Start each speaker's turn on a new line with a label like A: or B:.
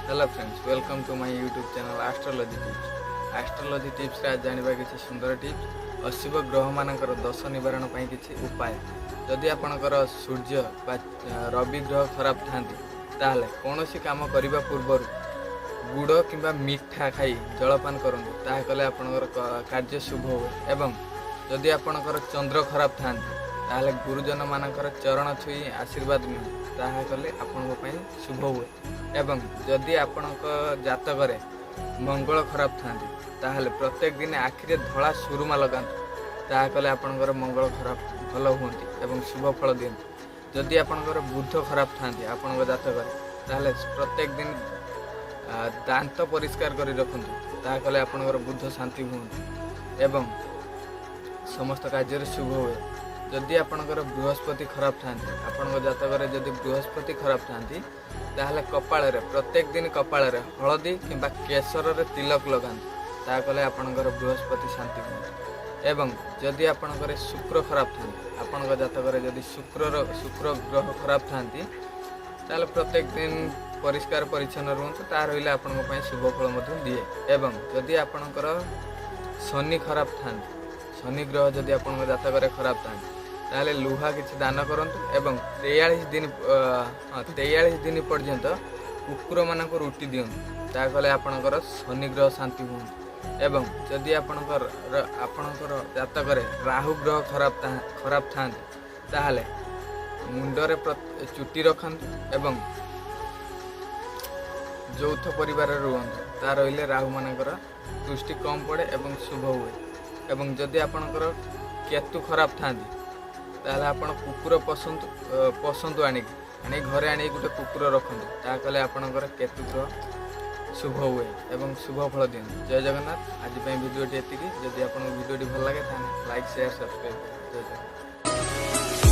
A: Hello friends, welcome to my YouTube channel astrology tips. Astrology tips रे आज जानबा किछि सुंदर टिप्स अशिव ग्रह मानकर दोष निवारण पई किछि उपाय। जदि आपणकर सूर्य बा रवि ग्रह खराब थांती ताहले कोनोसी काम करिबा पूर्व गुड़ किंबा मीठा खाई जलपान करंतु ताहा कले आपणकर कार्य शुभ हो। एवं जदि आपणकर चंद्र खराब थांती ताहले गुरुजन मानकर चरण छुई आशीर्वाद मिले ताहा कले आपणक पई शुभ हुए। एवं जदि आपणक जातक मंगल खराब थांती ताहले प्रत्येक दिन आखिरे धला सुरुमा लगांतु ताहा कले आपणकर मंगल खराब भल हुंती एवं शुभ फल दियंती। जदि आपणकर बुध खराब थांती आपणक जातक ताहले प्रत्येक दिन दांत परिष्कार करी रखंतु ताहा कले आपणकर बुध शांति हुंती एवं समस्त कार्य शुभ हुए। जदि आपणकर बृहस्पति खराब थांती आपणक जातक जदि बृहस्पति खराब थांती ताहले कपाल प्रत्येक दिन कपाल हलदी किंबा केसर रे तिलक लगांतु ताहा कले आपणकर बृहस्पति शांति हुंती। एवं जदि आपणकर शुक्र खराब थांती आपणक जातक जदि शुक्र ग्रह खराब थांती ताहले प्रत्येक दिन परिष्कार परिच्छन्न रुहतु ता रहिले आपणक पई शुभ फल मधु दिए। एवं जदि आपणकर शनि खराब थांती शनि ग्रह जदि आपणक जातक खराब थांती ताहले लुहा किछि दान करंतु एवं 43 दिन पर्यंत कुकुर मानक रुटी दियंतु ता कले आपणकर शनि ग्रह शांति हुंतु। एवं जदि आपणकर जातक राहु ग्रह खराब थांती ताहले मुंडरे चुटी रखंतु एवं यौथ परिवार रुहंतु ता रहिले राहु मानकर दृष्टि कम पड़े एवं शुभ हुए। एवं जदि आपणकर केतु खराब थांती ताहले आपण कुकुर पसंद आनी घरे आनी गोटे कुकुर रखंतु ता कले आपणकर केतु ग्रह शुभ हुए एवं शुभ फल दियंतु। जय जगन्नाथ। आज वीडियो एतिकी। जदि आपन वीडियो भल लगे ताने लाइक शेयर सब्सक्राइब। जय जगन्नाथ।